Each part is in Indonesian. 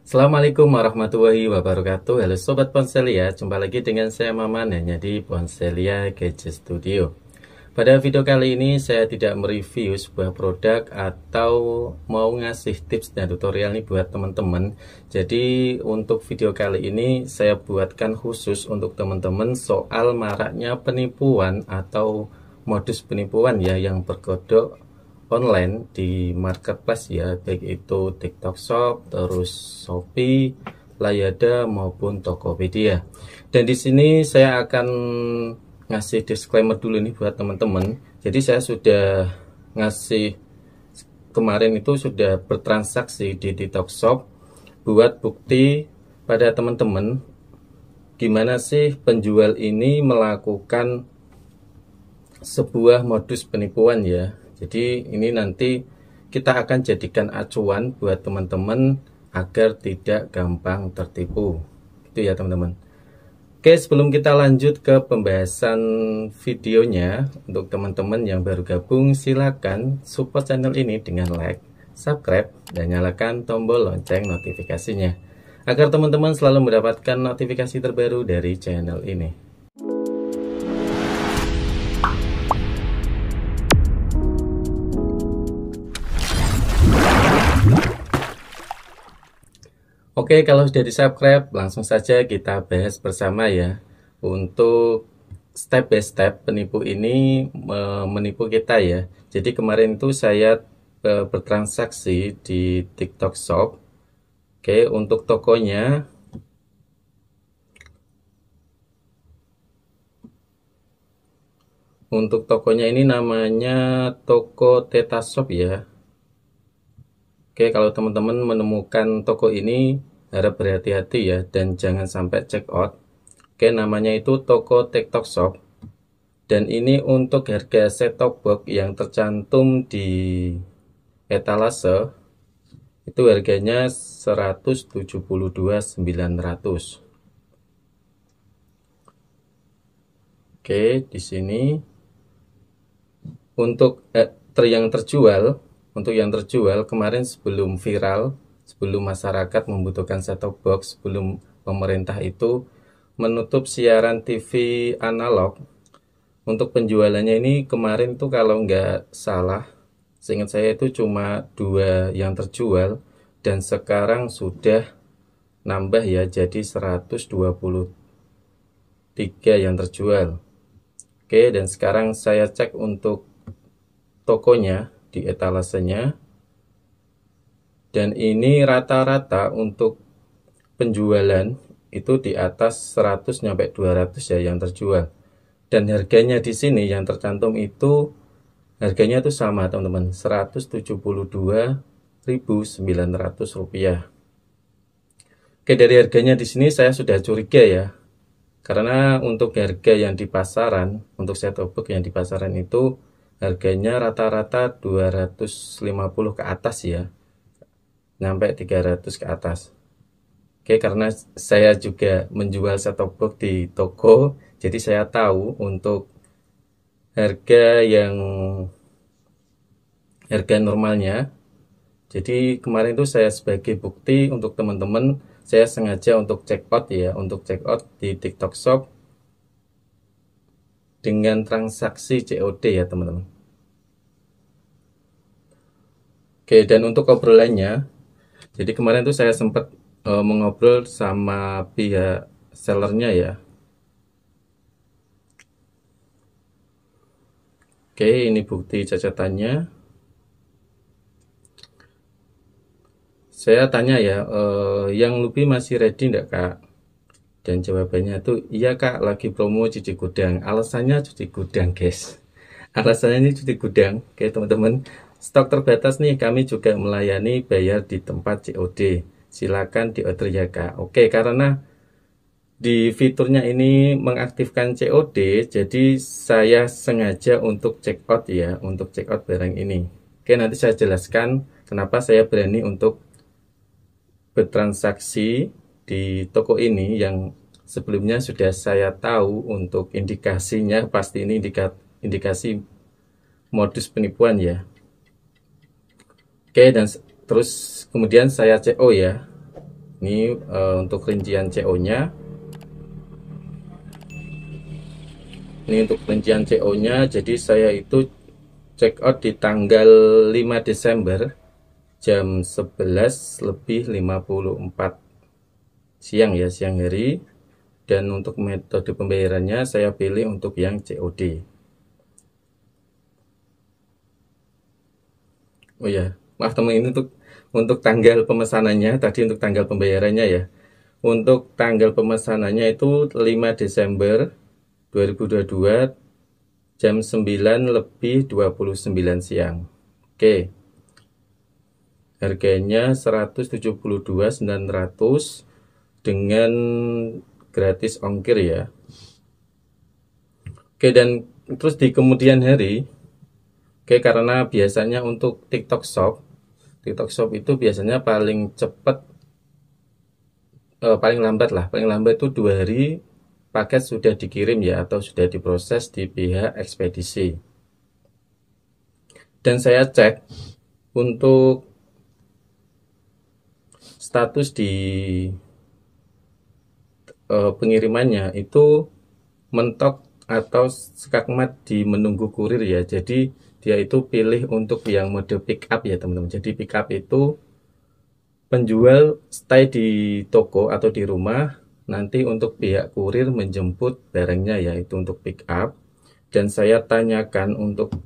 Assalamualaikum warahmatullahi wabarakatuh. Halo Sobat Ponselia, jumpa lagi dengan saya Maman hanya di Ponselia Gadget Studio. Pada video kali ini saya tidak mereview sebuah produk atau mau ngasih tips dan tutorial nih buat teman-teman. Jadi untuk video kali ini saya buatkan khusus untuk teman-teman soal maraknya penipuan atau modus penipuan ya yang berkedok online di marketplace ya, baik itu TikTok Shop, terus Shopee, Lazada maupun Tokopedia. Dan di sini saya akan ngasih disclaimer dulu nih buat teman-teman. Jadi saya sudah ngasih kemarin itu sudah bertransaksi di TikTok Shop buat bukti pada teman-teman gimana sih penjual ini melakukan sebuah modus penipuan ya. Jadi ini nanti kita akan jadikan acuan buat teman-teman agar tidak gampang tertipu. Itu ya teman-teman. Oke, sebelum kita lanjut ke pembahasan videonya, untuk teman-teman yang baru gabung silakan support channel ini dengan like, subscribe, dan nyalakan tombol lonceng notifikasinya agar teman-teman selalu mendapatkan notifikasi terbaru dari channel ini. Oke, kalau sudah di-subscribe, langsung saja kita bahas bersama ya. Untuk step by step penipu ini menipu kita ya. Jadi kemarin itu saya bertransaksi di TikTok Shop. Oke, untuk tokonya ini namanya Toko Teta Shop ya. Oke, kalau teman-teman menemukan toko ini harap berhati-hati ya dan jangan sampai check out. Oke, namanya itu Toko TikTok Shop. Dan ini untuk harga set-top box yang tercantum di etalase itu harganya 172.900. Oke, di sini untuk yang terjual kemarin sebelum viral, sebelum masyarakat membutuhkan set-top box, sebelum pemerintah itu menutup siaran TV analog, untuk penjualannya ini kemarin tuh kalau nggak salah, seingat saya itu cuma 2 yang terjual dan sekarang sudah nambah ya jadi 123 yang terjual. Oke, dan sekarang saya cek untuk tokonya di etalasenya, dan ini rata-rata untuk penjualan itu di atas 100 sampai 200 ya yang terjual. Dan harganya di sini yang tercantum itu harganya itu sama teman-teman, Rp172.900. Oke, dari harganya di sini saya sudah curiga ya. Karena untuk harga yang di pasaran, untuk set-top box yang di pasaran itu harganya rata-rata 250 ke atas ya, sampai 300 ke atas. Oke, karena saya juga menjual set-top box di toko, jadi saya tahu untuk harga normalnya. Jadi kemarin itu saya sebagai bukti untuk teman-teman, saya sengaja untuk check out ya, untuk check out di TikTok Shop dengan transaksi COD ya teman-teman. Oke, dan untuk obrolannya, jadi kemarin tuh saya sempat mengobrol sama pihak sellernya ya. Oke, ini bukti cacatannya. Saya tanya ya, yang lebih masih ready enggak kak? Dan jawabannya tuh, iya kak, lagi promo cuci gudang. Alasannya cuci gudang guys. Alasannya ini cuci gudang. Oke teman-teman, stok terbatas nih, kami juga melayani bayar di tempat COD. Silakan di order ya kak. Oke, karena di fiturnya ini mengaktifkan COD, jadi saya sengaja untuk check out ya, untuk check out barang ini. Oke, nanti saya jelaskan kenapa saya berani untuk bertransaksi di toko ini yang sebelumnya sudah saya tahu untuk indikasinya pasti ini indikasi modus penipuan ya. Oke, dan terus kemudian saya CO ya. Ini untuk rincian CO-nya. Ini untuk rincian CO-nya. Jadi saya itu check out di tanggal 5 Desember jam 11:54 siang ya, siang hari. Dan untuk metode pembayarannya saya pilih untuk yang COD. Oh ya, maaf teman, ini untuk tanggal pemesanannya, tadi untuk tanggal pembayarannya ya. Untuk tanggal pemesanannya itu 5 Desember 2022 jam 9:29 siang. Oke. Harganya 172.900 dengan gratis ongkir ya. Oke, dan terus di kemudian hari, oke, karena biasanya untuk TikTok Shop itu biasanya paling cepat, paling lambat itu 2 hari paket sudah dikirim ya, atau sudah diproses di pihak ekspedisi. Dan saya cek untuk status di pengirimannya itu mentok atau skakmat di menunggu kurir ya. Jadi dia itu pilih untuk yang mode pick up ya teman-teman. Jadi pick up itu penjual stay di toko atau di rumah, nanti untuk pihak kurir menjemput barangnya, yaitu untuk pick up. Dan saya tanyakan untuk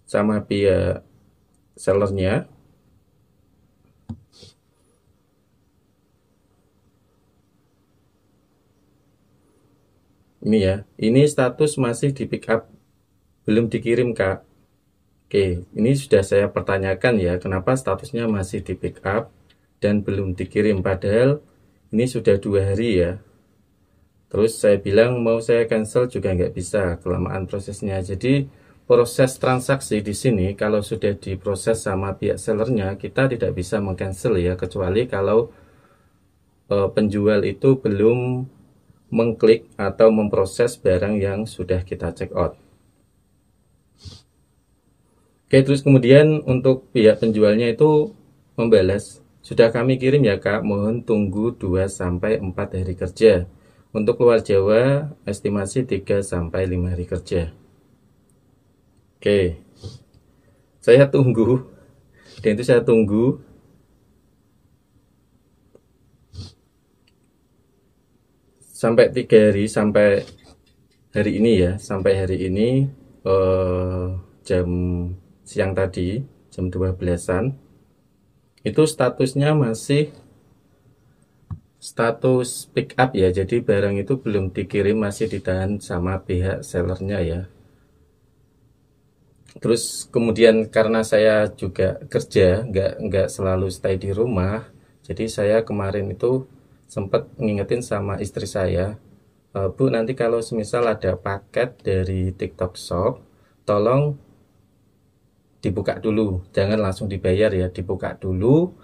sama pihak sellernya, ini ya, ini status masih di pick up, belum dikirim kak. Oke, ini sudah saya pertanyakan ya, kenapa statusnya masih di pick up dan belum dikirim, padahal ini sudah 2 hari ya. Terus saya bilang mau saya cancel juga nggak bisa, kelamaan prosesnya. Jadi proses transaksi di sini kalau sudah diproses sama pihak sellernya, kita tidak bisa mengcancel ya, kecuali kalau penjual itu belum mengklik atau memproses barang yang sudah kita check out. Oke, terus kemudian untuk pihak penjualnya itu membalas, sudah kami kirim ya kak, mohon tunggu 2-4 hari kerja. Untuk luar Jawa estimasi 3-5 hari kerja. Oke, saya tunggu, dan itu saya tunggu sampai 3 hari, sampai hari ini ya, sampai hari ini jam siang tadi jam 12-an itu statusnya masih status pick up ya. Jadi barang itu belum dikirim, masih ditahan sama pihak sellernya ya. Terus kemudian karena saya juga kerja, nggak selalu stay di rumah, jadi saya kemarin itu sempat ngingetin sama istri saya, Bu, nanti kalau semisal ada paket dari TikTok Shop, tolong dibuka dulu, jangan langsung dibayar ya, dibuka dulu.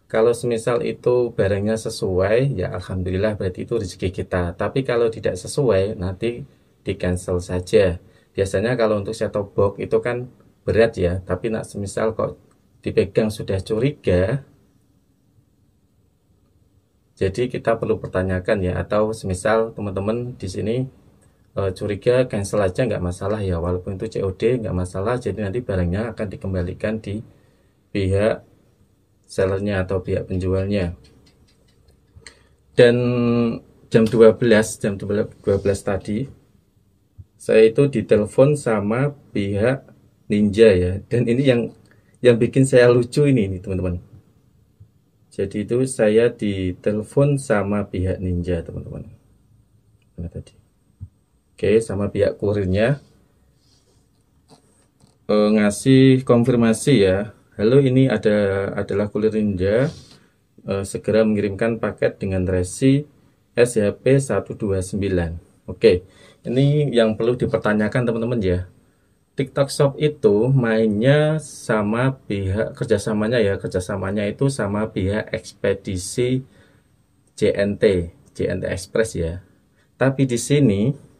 Kalau semisal itu barangnya sesuai, ya alhamdulillah berarti itu rezeki kita. Tapi kalau tidak sesuai, nanti di cancel saja. Biasanya kalau untuk set top box itu kan berat ya, tapi nak semisal kok dipegang sudah curiga, jadi kita perlu pertanyakan ya. Atau semisal teman-teman di sini curiga, cancel aja nggak masalah ya, walaupun itu COD nggak masalah. Jadi nanti barangnya akan dikembalikan di pihak sellernya atau pihak penjualnya. Dan jam 12 tadi saya itu ditelepon sama pihak Ninja ya, dan ini yang bikin saya lucu ini teman-teman. Jadi itu saya ditelepon sama pihak Ninja teman-teman. Mana tadi? Oke, sama pihak kurirnya ngasih konfirmasi ya. Halo, ini adalah kurir Ninja, segera mengirimkan paket dengan resi SHP 129. Oke, ini yang perlu dipertanyakan teman-teman ya. TikTok Shop itu mainnya sama pihak, kerjasamanya itu sama pihak ekspedisi JNT Express ya. Tapi di sini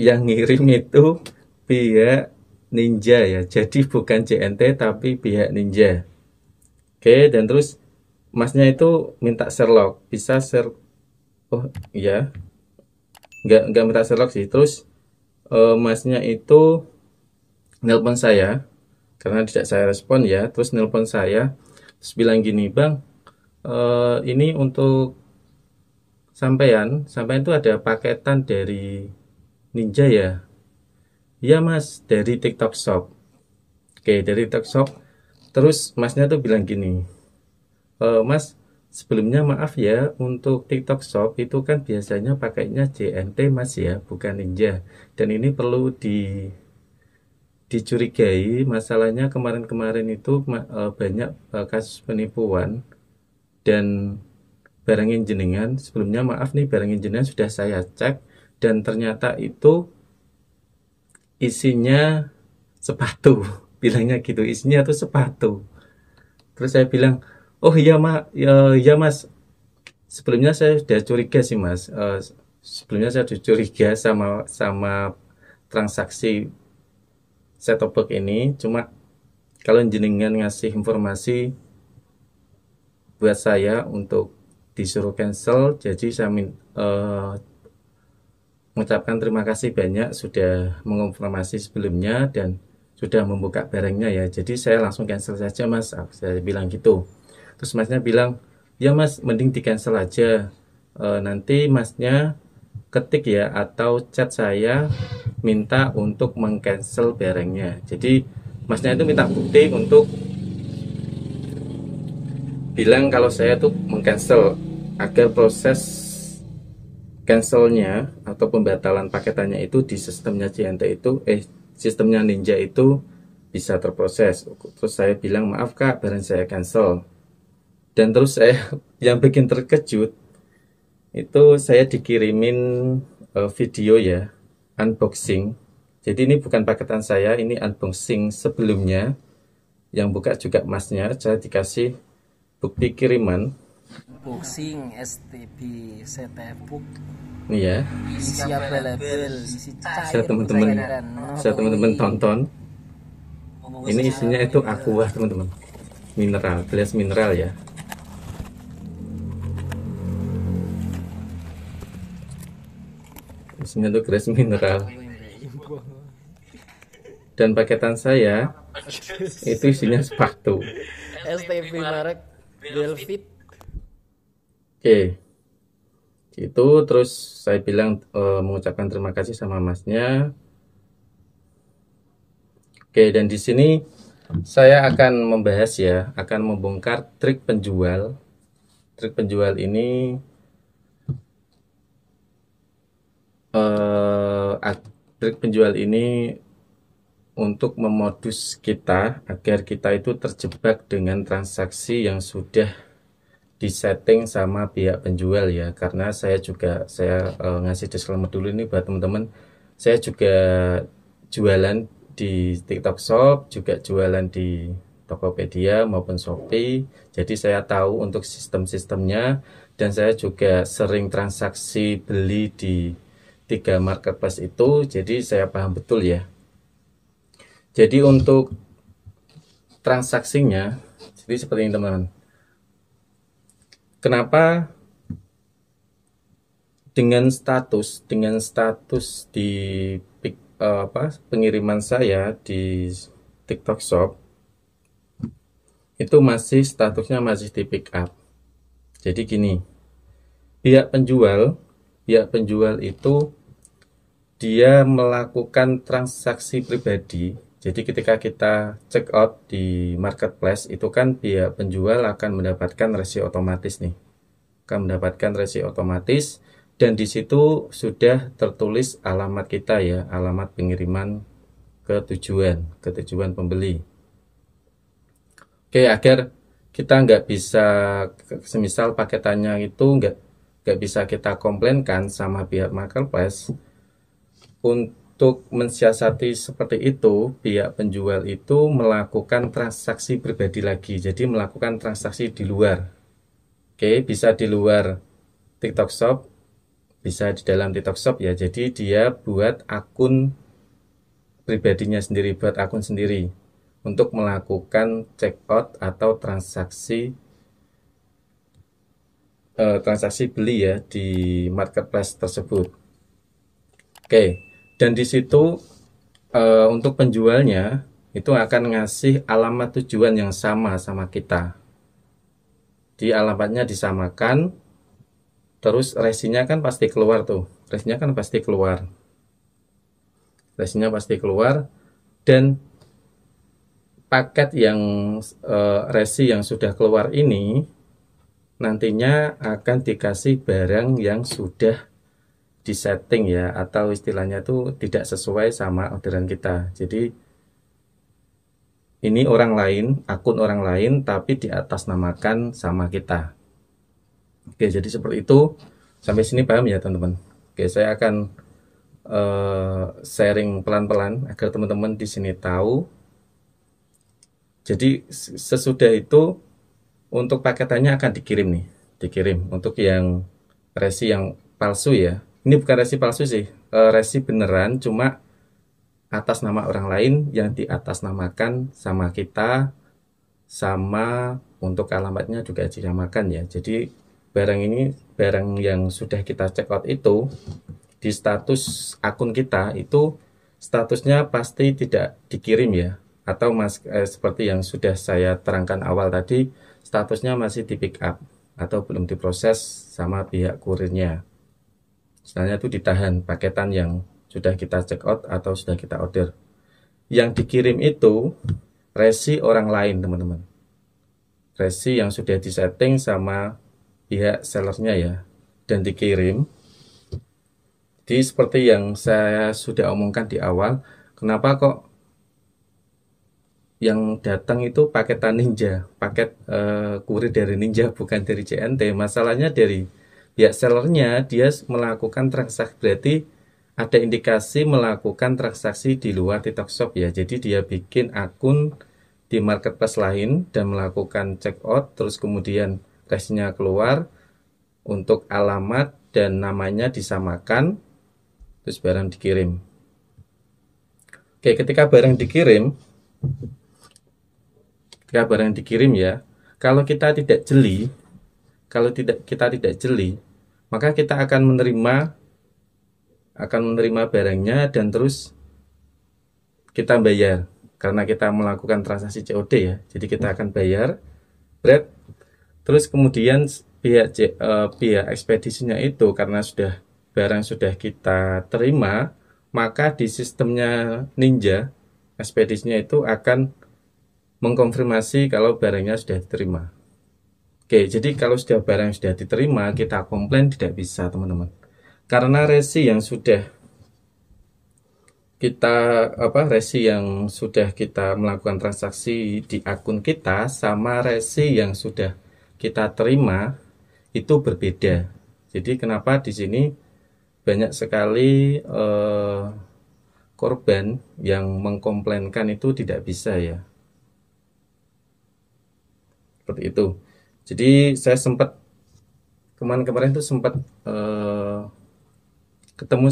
yang ngirim itu pihak Ninja ya, jadi bukan JNT tapi pihak Ninja. Oke, dan terus masnya itu minta Sherlock, bisa share. Oh iya, nggak minta Sherlock sih. Terus masnya itu nelpon saya karena tidak saya respon ya. Terus nelpon saya, terus bilang gini, bang, ini untuk sampean itu ada paketan dari Ninja ya? Iya mas, dari TikTok Shop. Oke, dari TikTok Shop. Terus masnya tuh bilang gini, mas, sebelumnya maaf ya, untuk TikTok Shop itu kan biasanya pakainya JNT mas ya, bukan Ninja. Dan ini perlu dicurigai, masalahnya kemarin-kemarin itu banyak kasus penipuan, dan barangin jenengan, sebelumnya maaf nih, barangin jenengan sudah saya cek, dan ternyata itu isinya sepatu. Bilangnya gitu, isinya tuh sepatu. Terus saya bilang, oh iya ya mas, sebelumnya saya sudah curiga sih mas. Sebelumnya saya sudah curiga sama sama transaksi set top box ini. Cuma kalau jenengan ngasih informasi buat saya untuk disuruh cancel, jadi saya mengucapkan terima kasih banyak sudah mengonfirmasi sebelumnya dan sudah membuka barangnya ya. Jadi saya langsung cancel saja mas, saya bilang gitu. Terus masnya bilang, ya mas, mending di cancel aja. Nanti masnya ketik ya atau chat saya minta untuk mengcancel barangnya. Jadi masnya itu minta bukti untuk bilang kalau saya tuh mengcancel, agar proses cancelnya atau pembatalan paketannya itu di sistemnya JNT itu sistemnya Ninja itu bisa terproses. Terus saya bilang, maaf kak, barang saya cancel. Dan terus saya yang bikin terkejut itu saya dikirimin video ya, unboxing. Jadi ini bukan paketan saya, ini unboxing sebelumnya, yang buka juga masnya. Saya dikasih bukti kiriman. Boxing STB CTF book Nih ya, isi available isi saya cair teman-teman cairan saya teman-teman tonton. Ini isinya itu aqua teman-teman, mineral, gelas mineral ya. Isinya tuh gelas mineral. Dan paketan saya itu isinya sepatu. STB merek Velvet. Oke, itu terus saya bilang mengucapkan terima kasih sama masnya. Oke, dan di sini saya akan membahas ya, akan membongkar trik penjual. Trik penjual ini trik penjual ini untuk memodus kita agar kita itu terjebak dengan transaksi yang sudah disetting sama pihak penjual ya. Karena saya ngasih disclaimer dulu ini buat teman-teman, saya juga jualan di TikTok Shop, juga jualan di Tokopedia maupun Shopee. Jadi saya tahu untuk sistem-sistemnya, dan saya juga sering transaksi beli di 3 marketplace itu, jadi saya paham betul ya. Jadi untuk transaksinya, jadi seperti ini teman-teman. Kenapa dengan status di pengiriman saya di TikTok Shop itu masih statusnya masih di pick up. Jadi gini, pihak penjual itu dia melakukan transaksi pribadi. Jadi ketika kita check out di marketplace itu kan pihak penjual akan mendapatkan resi otomatis nih. Akan mendapatkan resi otomatis, dan di situ sudah tertulis alamat kita ya, alamat pengiriman ke tujuan pembeli. Oke, agar kita nggak bisa, semisal paketannya itu nggak bisa kita komplainkan sama pihak marketplace. Untuk mensiasati seperti itu, pihak penjual itu melakukan transaksi pribadi lagi. Jadi melakukan transaksi di luar. Oke, bisa di luar TikTok Shop, bisa di dalam TikTok Shop ya. Jadi dia buat akun pribadinya sendiri, buat akun sendiri untuk melakukan check out atau transaksi transaksi beli ya di marketplace tersebut. Oke, dan di situ untuk penjualnya itu akan ngasih alamat tujuan yang sama kita. Di alamatnya disamakan, terus resinya kan pasti keluar tuh. Resinya pasti keluar, dan paket yang resi yang sudah keluar ini nantinya akan dikasih barang yang sudah disetting ya, atau istilahnya itu tidak sesuai sama orderan kita. Jadi ini orang lain, akun orang lain, tapi diatasnamakan sama kita. Oke, jadi seperti itu. Sampai sini paham ya teman-teman? Oke, saya akan sharing pelan-pelan agar teman-teman di sini tahu. Jadi sesudah itu untuk paketannya akan dikirim untuk yang resi yang palsu ya. Ini bukan resi palsu sih, resi beneran, cuma atas nama orang lain yang diatasnamakan sama kita, sama untuk alamatnya juga disamakan ya. Jadi barang yang sudah kita check out itu di status akun kita itu statusnya pasti tidak dikirim ya, atau seperti yang sudah saya terangkan awal tadi, statusnya masih di pick up atau belum diproses sama pihak kurirnya. Misalnya itu ditahan paketan yang sudah kita check out atau sudah kita order. Yang dikirim itu resi orang lain teman-teman, resi yang sudah disetting sama pihak sellernya ya, dan dikirim. Jadi seperti yang saya sudah omongkan di awal, kenapa kok yang datang itu paketan Ninja, paket kurir dari Ninja, bukan dari JNT. Masalahnya dari pihak sellernya, dia melakukan transaksi, berarti ada indikasi melakukan transaksi di luar TikTok Shop ya. Jadi dia bikin akun di marketplace lain dan melakukan check out, terus kemudian resinya keluar, untuk alamat dan namanya disamakan, terus barang dikirim. Oke, ketika barang dikirim ya, kalau kita tidak jeli, maka kita akan menerima barangnya dan terus kita bayar karena kita melakukan transaksi COD ya. Jadi kita akan bayar bread, terus kemudian pihak ekspedisinya itu karena barang sudah kita terima, maka di sistemnya Ninja ekspedisinya itu akan mengkonfirmasi kalau barangnya sudah diterima. Oke, jadi kalau barang sudah diterima, kita komplain tidak bisa teman-teman, karena resi yang sudah kita melakukan transaksi di akun kita sama resi yang sudah kita terima itu berbeda. Jadi kenapa di sini banyak sekali korban yang mengkomplainkan itu tidak bisa ya, seperti itu. Jadi saya sempat kemarin itu sempat ketemu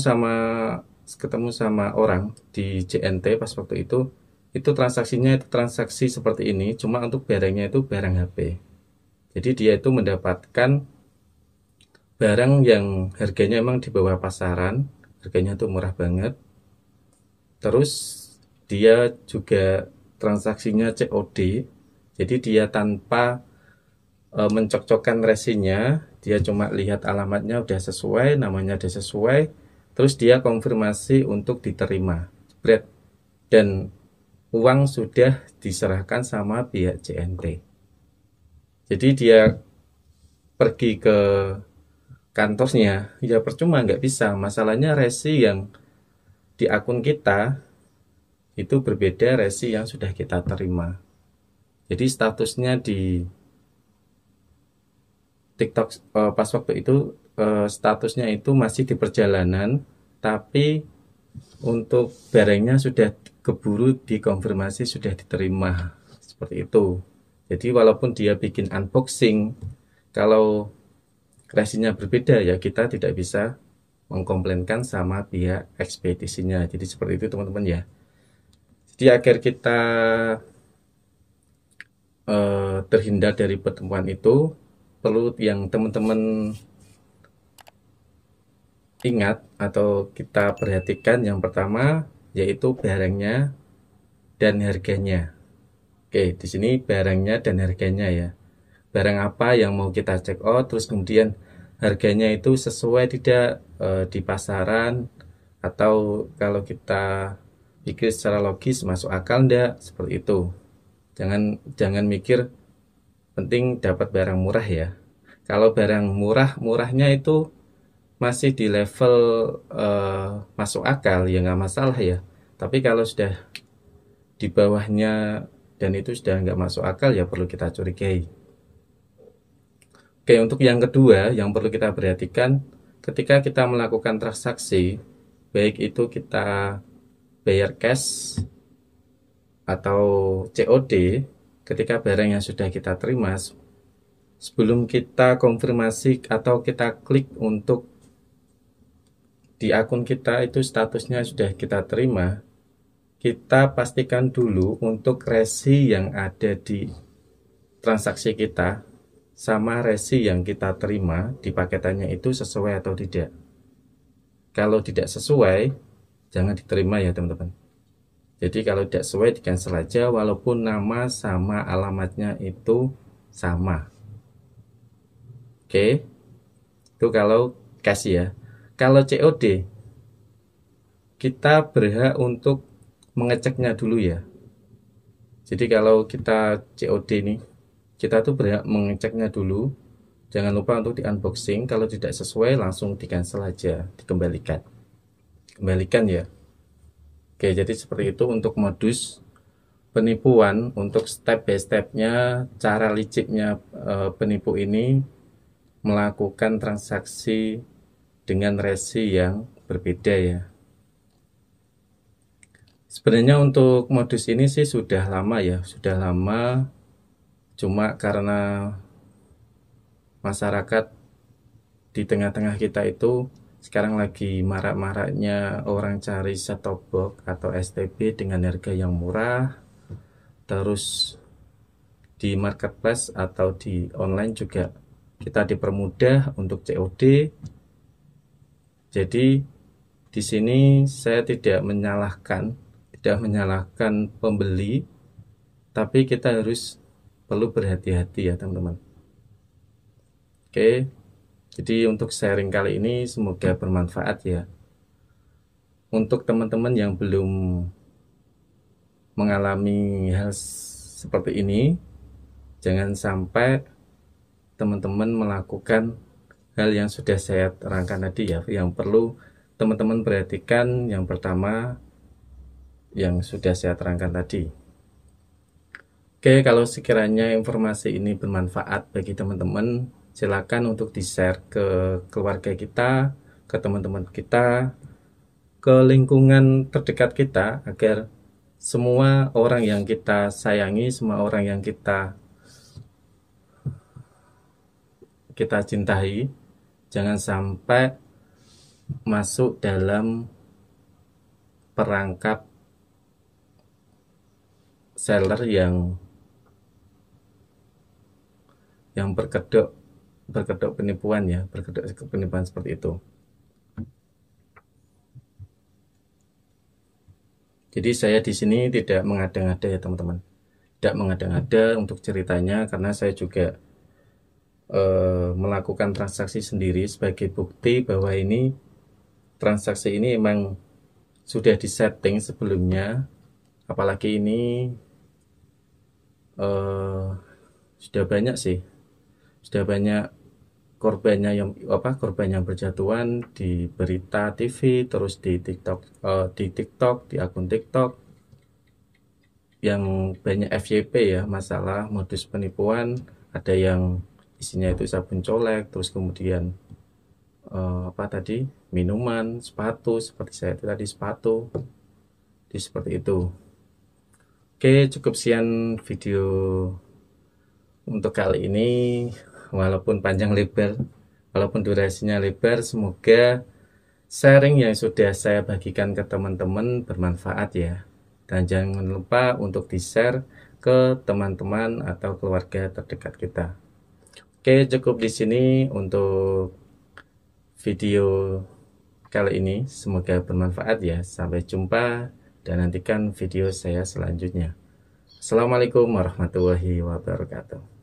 sama orang di JNT pas waktu itu transaksinya itu transaksi seperti ini, cuma untuk barangnya itu barang HP. Jadi dia itu mendapatkan barang yang harganya emang di bawah pasaran, harganya tuh murah banget. Terus dia juga transaksinya COD, jadi dia tanpa mencocokkan resinya, dia cuma lihat alamatnya udah sesuai, namanya udah sesuai, terus dia konfirmasi untuk diterima bread, dan uang sudah diserahkan sama pihak JNT. Jadi dia pergi ke kantornya, ya percuma, nggak bisa. Masalahnya resi yang di akun kita itu berbeda resi yang sudah kita terima. Jadi statusnya di TikTok pas waktu itu statusnya itu masih di perjalanan, tapi untuk barangnya sudah keburu dikonfirmasi sudah diterima, seperti itu. Jadi walaupun dia bikin unboxing, kalau resinya berbeda ya kita tidak bisa mengkomplainkan sama pihak ekspedisinya. Jadi seperti itu teman-teman ya. Jadi agar kita terhindar dari pertemuan itu, perlu yang teman-teman ingat atau kita perhatikan yang pertama yaitu barangnya dan harganya. Oke, di sini barangnya dan harganya ya. Barang apa yang mau kita check out, terus kemudian harganya itu sesuai tidak di pasaran, atau kalau kita pikir secara logis masuk akal enggak, seperti itu. Jangan mikir penting dapat barang murah ya. Kalau barang murahnya itu masih di level masuk akal ya nggak masalah ya. Tapi kalau sudah di bawahnya dan itu sudah nggak masuk akal ya perlu kita curigai. Oke, untuk yang kedua yang perlu kita perhatikan ketika kita melakukan transaksi, baik itu kita bayar cash atau COD, ketika barang yang sudah kita terima, sebelum kita konfirmasi atau kita klik untuk di akun kita itu statusnya sudah kita terima, kita pastikan dulu untuk resi yang ada di transaksi kita sama resi yang kita terima di paketannya itu sesuai atau tidak. Kalau tidak sesuai, jangan diterima ya teman-teman. Jadi kalau tidak sesuai di cancel aja, walaupun nama sama alamatnya itu sama. Oke, itu kalau cash ya. Kalau COD, kita berhak untuk mengeceknya dulu ya. Jadi kalau kita COD nih, kita tuh berhak mengeceknya dulu. Jangan lupa untuk di unboxing. Kalau tidak sesuai langsung di cancel aja, dikembalikan. Kembalikan ya. Oke, jadi seperti itu untuk modus penipuan. Untuk step by stepnya, cara liciknya penipu ini melakukan transaksi dengan resi yang berbeda ya. Sebenarnya untuk modus ini sih sudah lama ya, sudah lama. Cuma karena masyarakat di tengah-tengah kita itu sekarang lagi marak-maraknya orang cari set-top box atau STB dengan harga yang murah. Terus di marketplace atau di online juga kita dipermudah untuk COD. Jadi di sini saya tidak menyalahkan pembeli, tapi kita harus perlu berhati-hati ya teman-teman. Oke, jadi untuk sharing kali ini semoga bermanfaat ya. Untuk teman-teman yang belum mengalami hal seperti ini, jangan sampai teman-teman melakukan hal yang sudah saya terangkan tadi ya. Yang perlu teman-teman perhatikan yang pertama yang sudah saya terangkan tadi. Oke, kalau sekiranya informasi ini bermanfaat bagi teman-teman, silakan untuk di-share ke keluarga kita, ke teman-teman kita, ke lingkungan terdekat kita, agar semua orang yang kita sayangi, semua orang yang kita cintai, jangan sampai masuk dalam perangkap seller yang berkedok penipuan ya, berkedok penipuan seperti itu. Jadi saya di sini tidak mengada-ngada ya teman-teman, tidak mengada-ngada untuk ceritanya, karena saya juga melakukan transaksi sendiri sebagai bukti bahwa ini transaksi ini emang sudah disetting sebelumnya. Apalagi ini sudah banyak sih, sudah banyak korban yang berjatuhan di berita TV, terus di TikTok, di akun TikTok yang banyak FYP ya, masalah modus penipuan. Ada yang isinya itu sabun colek, terus kemudian minuman, sepatu, seperti saya itu tadi, sepatu, seperti itu. Oke, cukup sekian video untuk kali ini. Walaupun panjang lebar, walaupun durasinya lebar, semoga sharing yang sudah saya bagikan ke teman-teman bermanfaat ya. Dan jangan lupa untuk di-share ke teman-teman atau keluarga terdekat kita. Oke, cukup di sini untuk video kali ini. Semoga bermanfaat ya. Sampai jumpa dan nantikan video saya selanjutnya. Assalamualaikum warahmatullahi wabarakatuh.